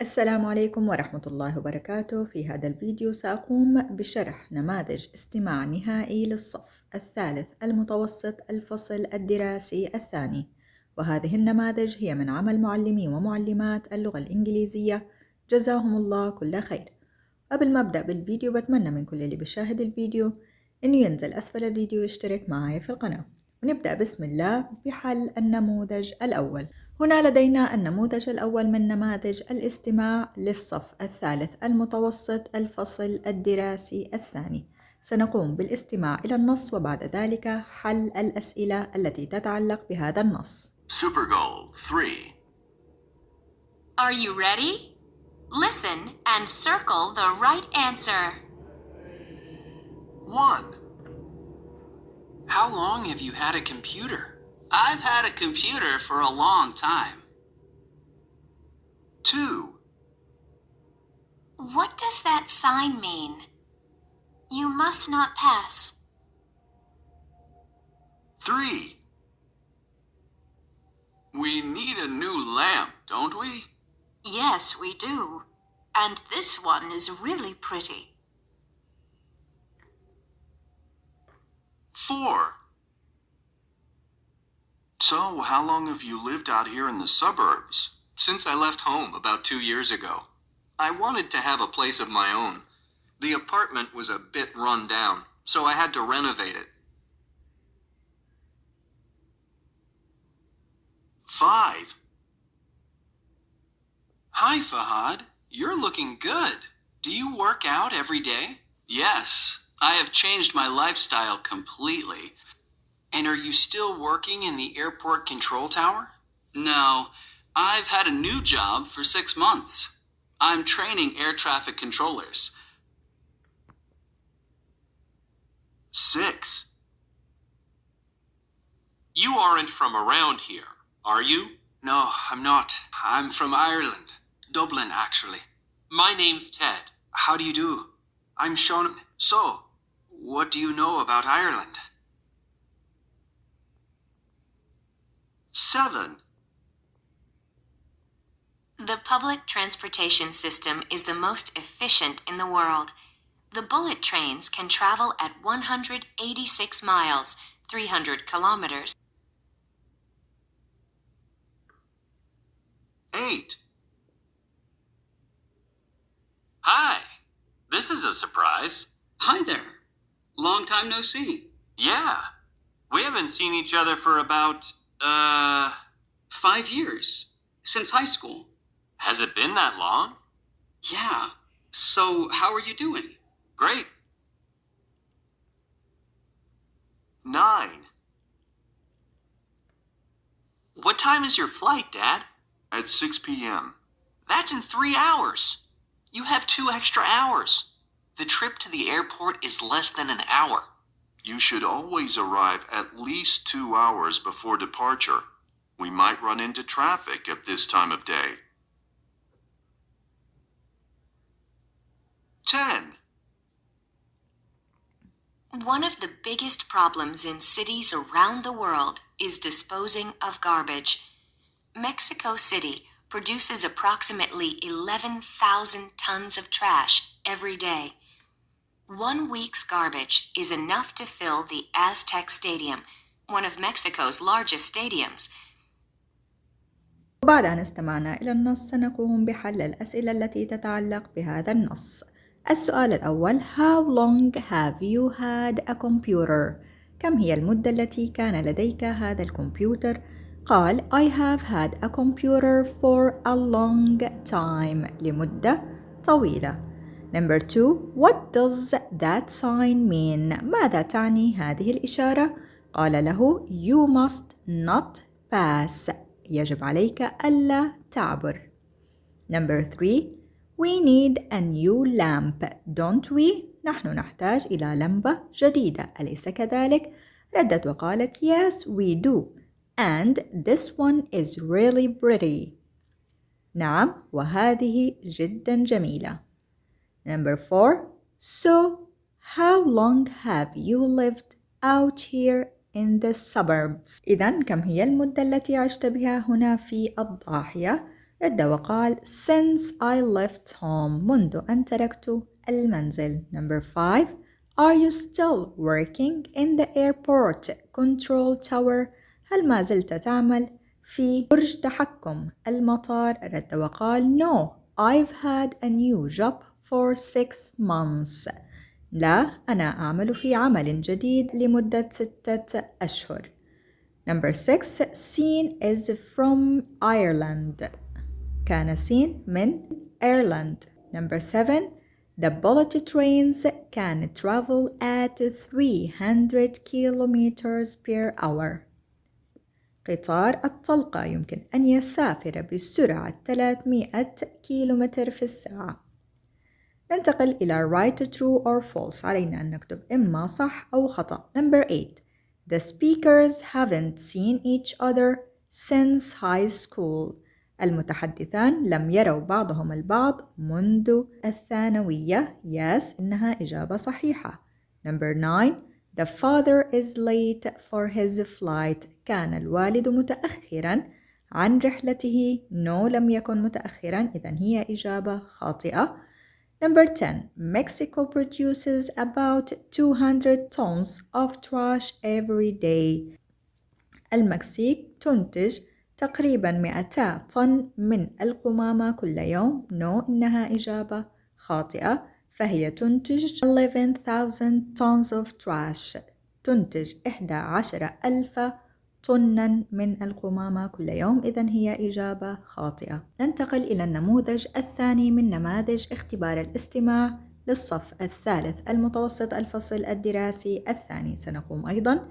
السلام عليكم ورحمة الله وبركاته. في هذا الفيديو سأقوم بشرح نماذج استماع نهائي للصف الثالث المتوسط الفصل الدراسي الثاني، وهذه النماذج هي من عمل معلمي ومعلمات اللغة الإنجليزية جزاهم الله كل خير. قبل ما أبدأ بالفيديو بتمنى من كل اللي بيشاهد الفيديو إنه ينزل أسفل الفيديو ويشترك معي في القناة، ونبدأ بسم الله بحل النموذج الأول. هنا لدينا النموذج الأول من نماذج الاستماع للصف الثالث المتوسط الفصل الدراسي الثاني. سنقوم بالاستماع إلى النص وبعد ذلك حل الأسئلة التي تتعلق بهذا النص. Super Goal 3. Are you ready? Listen and circle the right answer. 1. How long have you had a computer? I've had a computer for a long time. 2. What does that sign mean? You must not pass. 3. We need a new lamp, don't we? Yes, we do. And this one is really pretty. 4. So, how long have you lived out here in the suburbs? Since I left home about 2 years ago. I wanted to have a place of my own. The apartment was a bit run down, so I had to renovate it. 5. Hi, Fahad. You're looking good. Do you work out every day? Yes. I have changed my lifestyle completely. And are you still working in the airport control tower? No. I've had a new job for 6 months. I'm training air traffic controllers. 6. You aren't from around here, are you? No, I'm not. I'm from Ireland. Dublin, actually. My name's Ted. How do you do? I'm Sean. So, what do you know about Ireland? 7. The public transportation system is the most efficient in the world. The bullet trains can travel at 186 miles, 300 kilometers. 8. Hi. This is a surprise. Hi there. Long time no see. Yeah. We haven't seen each other for about, 5 years. Since high school. Has it been that long? Yeah. So, how are you doing? Great. 9. What time is your flight, Dad? At 6 p.m. That's in 3 hours. You have 2 extra hours. The trip to the airport is less than an hour. You should always arrive at least 2 hours before departure. We might run into traffic at this time of day. 10. One of the biggest problems in cities around the world is disposing of garbage. Mexico City produces approximately 11,000 tons of trash every day. 1 week's garbage is enough to fill the Aztec Stadium, one of Mexico's largest stadiums. وبعد أن استمعنا إلى النص سنقوم بحل الأسئلة التي تتعلق بهذا النص. السؤال الأول: How long have you had a computer? كم هي المدة التي كان لديك هذا الكمبيوتر؟ قال I have had a computer for a long time، لمدة طويلة. Number 2. What does that sign mean? ماذا تعني هذه الإشارة؟ قال له You must not pass، يجب عليك ألا تعبر. Number 3. We need a new lamp, don't we? نحن نحتاج إلى لمبة جديدة، أليس كذلك؟ ردت وقالت Yes, we do. And this one is really pretty. نعم، وهذه جدا جميلة. Number 4. So, how long have you lived out here in the suburbs. إذن كم هي المدة التي عشت بها هنا في الضاحية؟ رد وقال since I left home منذ أن تركت المنزل. Number 5 Are you still working in the airport control tower؟ هل ما زلت تعمل في برج تحكم المطار؟ رد وقال No, I've had a new job for 6 months. لا، أنا أعمل في عمل جديد لمدة 6 أشهر. Number 6 Sin is from Ireland. كان سين من Ireland. Number 7 The bullet trains can travel at 300 kilometers per hour. قطار الطلقة يمكن أن يسافر بسرعة 300 كيلومتر في الساعة. ننتقل إلى write true or false. علينا أن نكتب إما صح أو خطأ. Number 8 The speakers haven't seen each other since high school. المتحدثان لم يروا بعضهم البعض منذ الثانوية. Yes, إنها إجابة صحيحة. Number 9 The father is late for his flight. كان الوالد متأخرا عن رحلته. No, لم يكن متأخرا، إذن هي إجابة خاطئة. Number 10 Mexico produces about 200 tons of trash every day. المكسيك تنتج تقريبا 200 طن من القمامة كل يوم. No, إنها إجابة خاطئة، فهي تنتج 11,000 tons of trash. تنتج 11,000 طنا من القمامة كل يوم، إذن هي إجابة خاطئة. ننتقل إلى النموذج الثاني من نماذج اختبار الاستماع للصف الثالث المتوسط الفصل الدراسي الثاني. سنقوم أيضا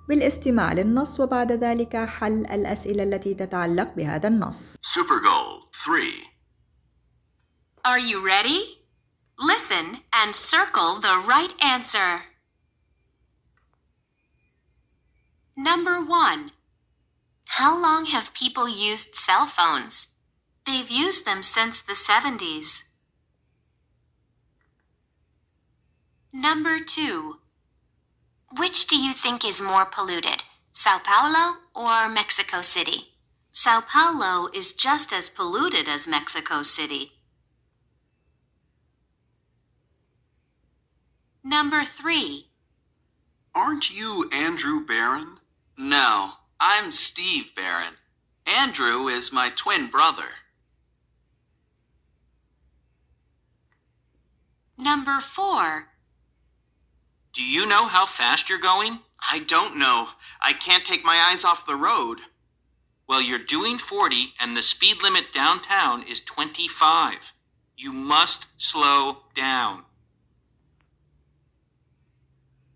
بالاستماع للنص وبعد ذلك حل الأسئلة التي تتعلق بهذا النص. Super Goal 3. Are you ready? Listen and circle the right answer. Number 1. How long have people used cell phones? They've used them since the 70s. Number 2. Which do you think is more polluted, Sao Paulo or Mexico City? Sao Paulo is just as polluted as Mexico City. Number 3. Aren't you Andrew Barron? No, I'm Steve Barron. Andrew is my twin brother. Number 4. Do you know how fast you're going? I don't know. I can't take my eyes off the road. Well, you're doing 40 and the speed limit downtown is 25. You must slow down.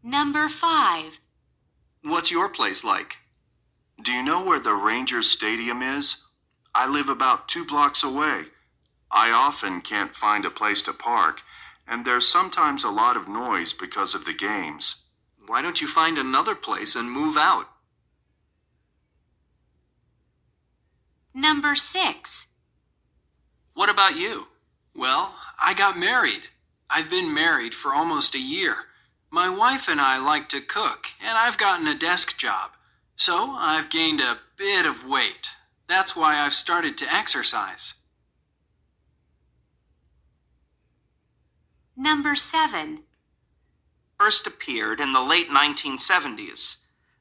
Number 5. What's your place like? Do you know where the Rangers Stadium is? I live about 2 blocks away. I often can't find a place to park, and there's sometimes a lot of noise because of the games. Why don't you find another place and move out? Number 6. What about you? Well, I got married. I've been married for almost a year. My wife and I like to cook, and I've gotten a desk job. So I've gained a bit of weight. That's why I've started to exercise. Number 7. First appeared in the late 1970s.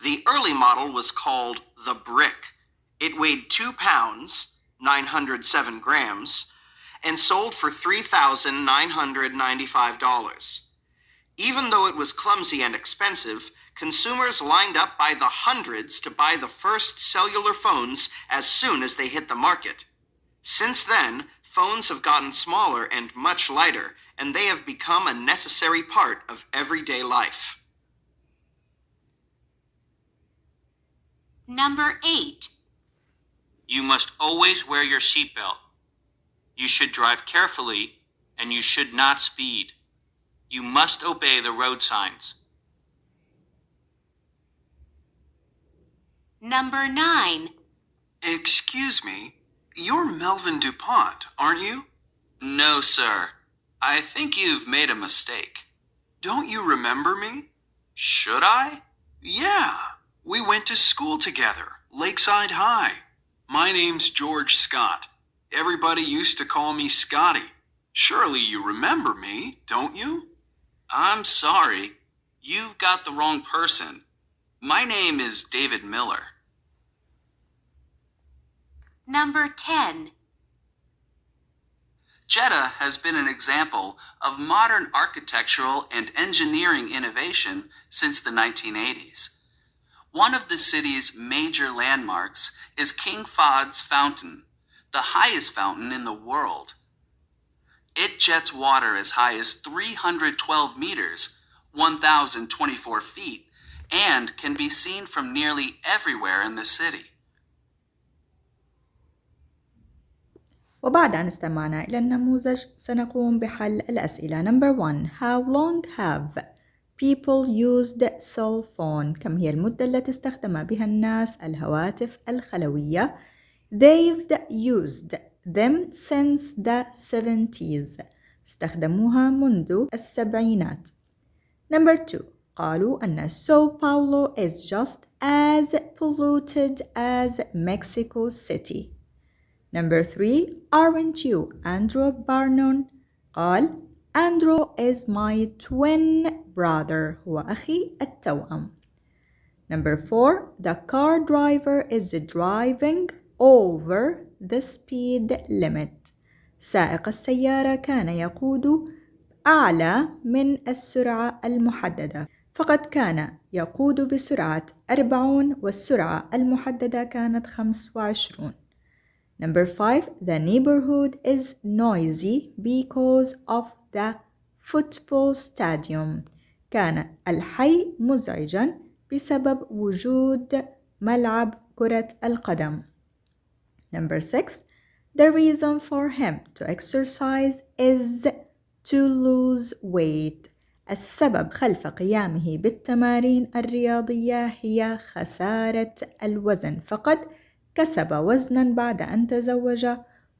The early model was called the Brick. It weighed 2 pounds, 907 grams, and sold for $3,995. Even though it was clumsy and expensive, consumers lined up by the hundreds to buy the first cellular phones as soon as they hit the market. Since then, phones have gotten smaller and much lighter, and they have become a necessary part of everyday life. Number 8. You must always wear your seatbelt. You should drive carefully, and you should not speed. You must obey the road signs. Number 9. Excuse me, you're Melvin DuPont, aren't you? No, sir. I think you've made a mistake. Don't you remember me? Should I? Yeah, we went to school together, Lakeside High. My name's George Scott. Everybody used to call me Scotty. Surely you remember me, don't you? I'm sorry. You've got the wrong person. My name is David Miller. Number 10. Jeddah has been an example of modern architectural and engineering innovation since the 1980s. One of the city's major landmarks is King Fahd's Fountain, the highest fountain in the world. It jets water as high as 312 meters, 1,024 feet, and can be seen from nearly everywhere in the city. وبعد أن استمعنا إلى النموذج سنقوم بحل الأسئلة. Number 1. How long have people used cell phone? كم هي المدة التي استخدم بها الناس الهواتف الخلوية؟ They've used them since the 70s. استخدموها منذ السبعينات. Number 2. قالوا أن Sao Paulo is just as polluted as Mexico City. Number 3. Aren't you Andrew Barnon? قال Andrew is my twin brother. هو أخي التوأم. Number 4. The car driver is driving over the speed limit. سائق السيارة كان يقود أعلى من السرعة المحددة. فقد كان يقود بسرعة 40 والسرعة المحددة كانت 25. Number 5. The neighborhood is noisy because of the football stadium. كان الحي مزعجا بسبب وجود ملعب كرة القدم. Number 6. The reason for him to exercise is to lose weight. السبب خلف قيامه بالتمارين الرياضية هي خسارة الوزن. فقد كسب وزنا بعد أن تزوج،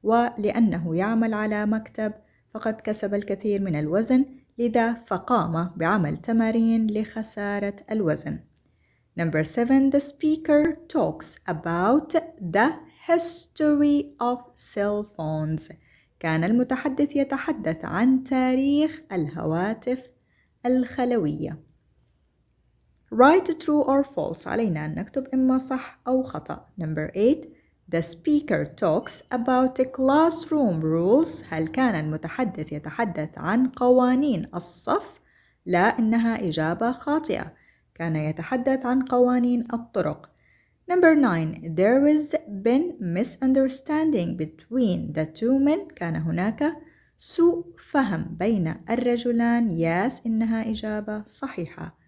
ولأنه يعمل على مكتب فقد كسب الكثير من الوزن، لذا فقام بعمل تمارين لخسارة الوزن. Number 7. The speaker talks about the history of cell phones. كان المتحدث يتحدث عن تاريخ الهواتف الخلوية. Write true or false. علينا أن نكتب إما صح أو خطأ. Number 8. The speaker talks about classroom rules. هل كان المتحدث يتحدث عن قوانين الصف؟ لا، إنها إجابة خاطئة. كان يتحدث عن قوانين الطرق. Number 9. There has been misunderstanding between the two men. كان هناك سوء فهم بين الرجلان. Yes, إنها إجابة صحيحة.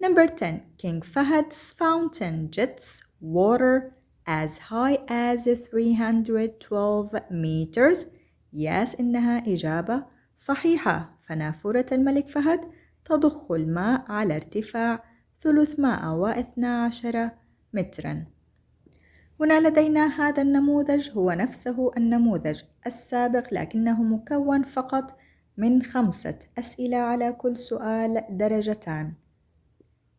Number 10. King Fahad's fountain jets water as high as 312 meters. Yes, إنها إجابة صحيحة. فنافورة الملك فهد تضخ الماء على ارتفاع 312 مترا. هنا لدينا هذا النموذج هو نفسه النموذج السابق، لكنه مكون فقط من 5 أسئلة على كل سؤال درجتان.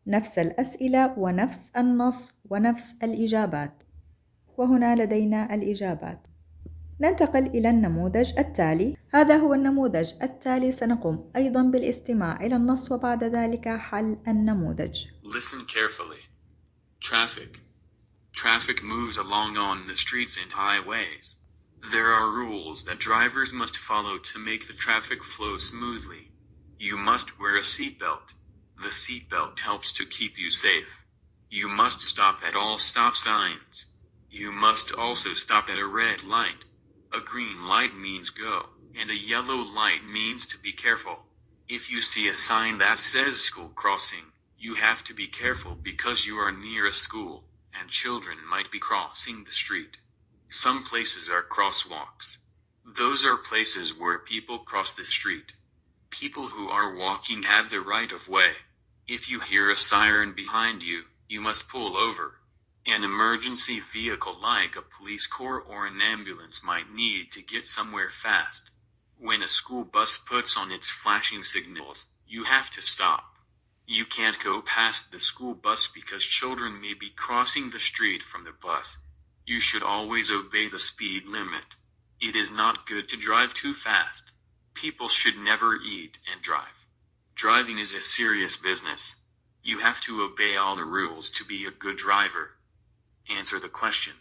نفس الأسئلة ونفس النص ونفس الإجابات. وهنا لدينا الإجابات. ننتقل إلى النموذج التالي. هذا هو النموذج التالي. سنقوم أيضا بالاستماع إلى النص وبعد ذلك حل النموذج. Listen carefully. Traffic. Traffic moves along on the streets and highways. There are rules that drivers must follow to make the traffic flow smoothly. You must wear a seatbelt. The seatbelt helps to keep you safe. You must stop at all stop signs. You must also stop at a red light. A green light means go, and a yellow light means to be careful. If you see a sign that says school crossing, you have to be careful because you are near a school, and children might be crossing the street. Some places are crosswalks. Those are places where people cross the street. People who are walking have the right of way. If you hear a siren behind you, you must pull over. An emergency vehicle like a police car or an ambulance might need to get somewhere fast. When a school bus puts on its flashing signals, you have to stop. You can't go past the school bus because children may be crossing the street from the bus. You should always obey the speed limit. It is not good to drive too fast. People should never eat and drive. Driving is a serious business. You have to obey all the rules to be a good driver. Answer the question.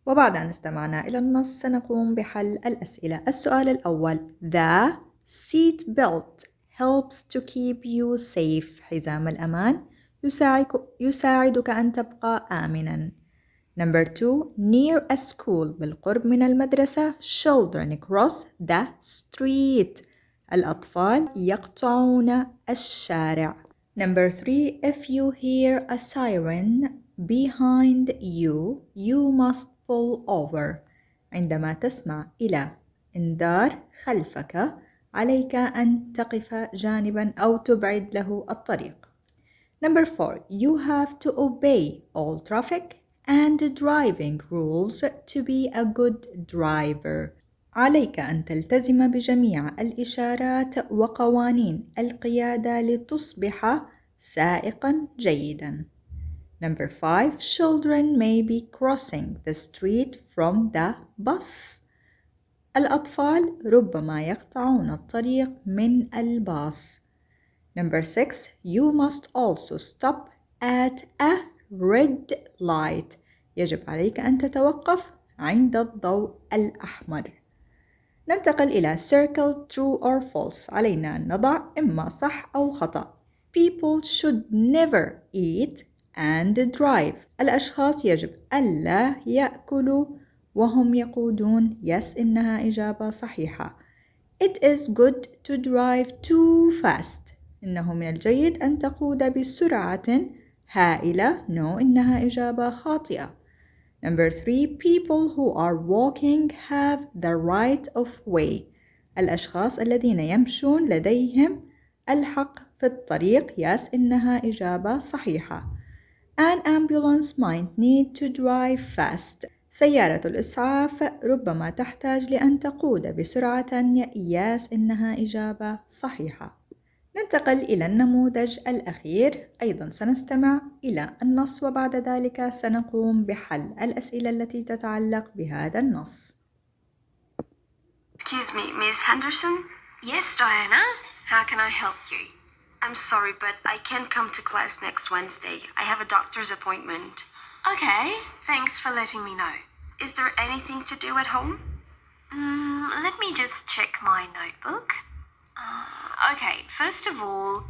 وبعد أن استمعنا إلى النص سنقوم بحل الأسئلة. السؤال الأول: The seat belt helps to keep you safe. حزام الأمان يساعدك أن تبقى آمناً. Number 2: Near a school. بالقرب من المدرسة. Children cross the street. الأطفال يقطعون الشارع. Number 3: If you hear a siren behind you, you must pull over. عندما تسمع إلى إنذار خلفك، عليك أن تقف جانباً أو تبعد له الطريق. Number 4: You have to obey all traffic and driving rules to be a good driver. عليك أن تلتزم بجميع الإشارات وقوانين القيادة لتصبح سائقاً جيداً. Number 5: Children may be crossing the street from the bus. الأطفال ربما يقطعون الطريق من الباص. Number 6: You must also stop at a red light. يجب عليك أن تتوقف عند الضوء الأحمر. ننتقل إلى circle true or false. علينا أن نضع إما صح أو خطأ. People should never eat and drive. الأشخاص يجب ألا يأكلوا وهم يقودون. Yes، إنها إجابة صحيحة. It is good to drive too fast. إنه من الجيد أن تقود بسرعة هائلة. No، إنها إجابة خاطئة. Number 3: People who are walking have the right of way. الأشخاص الذين يمشون لديهم الحق في الطريق. Yes، إنها إجابة صحيحة. An ambulance might need to drive fast. سيارة الإسعاف ربما تحتاج لأن تقود بسرعة. Yes، إنها إجابة صحيحة. ننتقل إلى النموذج الأخير. أيضا سنستمع إلى النص وبعد ذلك سنقوم بحل الأسئلة التي تتعلق بهذا النص. Excuse me, Miss Henderson? Yes, Diana. How can I help you? I'm sorry, but I can't come to class next Wednesday. I have a doctor's appointment. Okay, thanks for letting me know. Is there anything to do at home? Let me just check my notebook. Okay, first of all,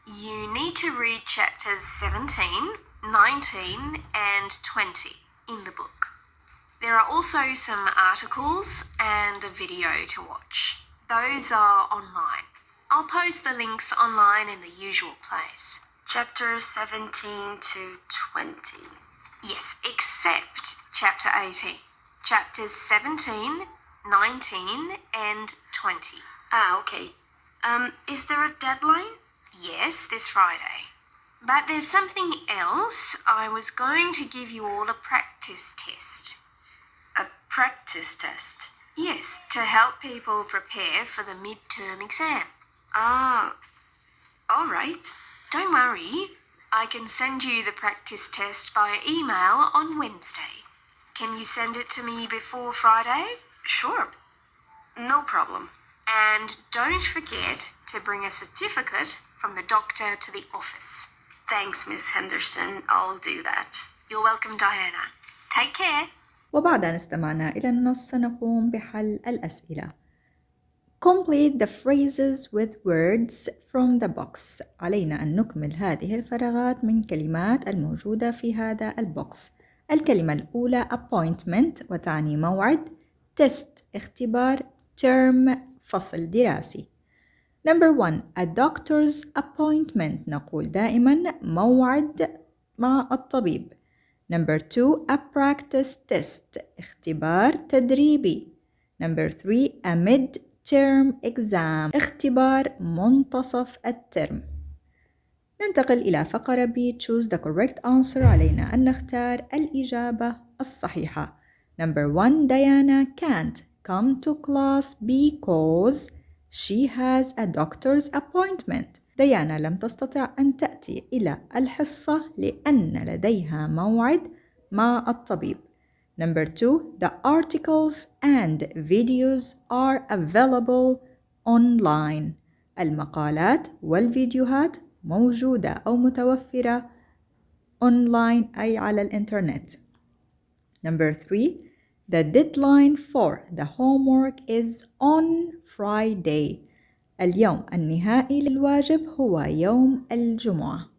you need to read chapters 17, 19, and 20 in the book. There are also some articles and a video to watch. Those are online. I'll post the links online in the usual place. Chapters 17 to 20. Yes, except chapter 18. Chapters 17, 19, and 20. Okay. Is there a deadline? Yes, this Friday. But there's something else. I was going to give you all a practice test. A practice test? Yes, to help people prepare for the midterm exam. All right. Don't worry. I can send you the practice test via email on Wednesday. Can you send it to me before Friday? Sure. No problem. And don't forget to bring a certificate from the doctor to the office. Thanks, Miss Henderson. I'll do that. You're welcome, Diana. Take care. وبعد أن استمعنا إلى النص سنقوم بحل الأسئلة. Complete the phrases with words from the box. علينا أن نكمل هذه الفراغات من كلمات الموجودة في هذا البوكس. الكلمة الأولى appointment وتعني موعد. test اختبار. term فصل دراسي. Number 1: a doctor's appointment نقول دائما موعد مع الطبيب. Number 2: a practice test اختبار تدريبي. Number 3: a mid-term exam اختبار منتصف الترم. ننتقل إلى فقرة B. choose the correct answer. علينا أن نختار الإجابة الصحيحة. Number 1: Diana can't come to class because she has a doctor's appointment. ديانا لم تستطع أن تأتي إلى الحصة لأن لديها موعد مع الطبيب. Number 2, the articles and videos are available online. المقالات والفيديوهات موجودة أو متوفرة online أي على الإنترنت. Number 3, the deadline for the homework is on Friday. اليوم النهائي للواجب هو يوم الجمعة.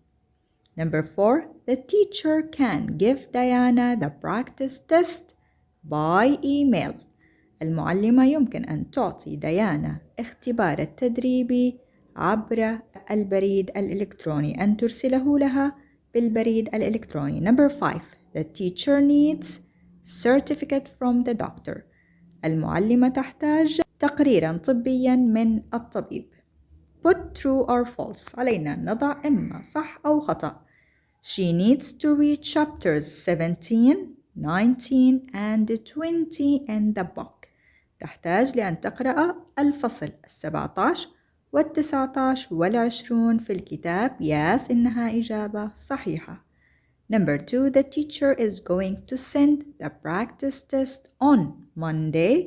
Number 4, the teacher can give Diana the practice test by email. المعلمة يمكن أن تعطي ديانا اختبار التدريبي عبر البريد الإلكتروني، أن ترسله لها بالبريد الإلكتروني. Number 5, the teacher needs certificate from the doctor. المعلمة تحتاج تقريراً طبياً من الطبيب. Put true or false. علينا أن نضع إما صح أو خطأ. She needs to read chapters 17, 19 and 20 in the book. تحتاج لأن تقرأ الفصل 17 وال19 وال20 في الكتاب. Yes, إنها إجابة صحيحة. Number 2, the teacher is going to send the practice test on Monday.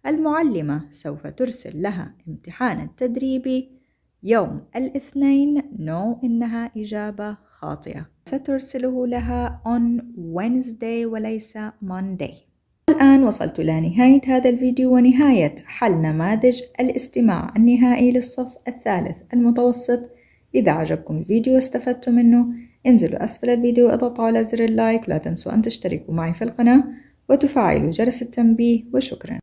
المعلمة سوف ترسل لها امتحان التدريبي يوم الاثنين. No, إنها إجابة خاطئة. سترسله لها on Wednesday وليس Monday. الآن وصلت إلى نهاية هذا الفيديو ونهاية حل نماذج الاستماع النهائي للصف الثالث المتوسط. إذا عجبكم الفيديو واستفدتم منه انزلوا أسفل الفيديو واضغطوا على زر اللايك، ولا تنسوا أن تشتركوا معي في القناة وتفعلوا جرس التنبيه، وشكرا.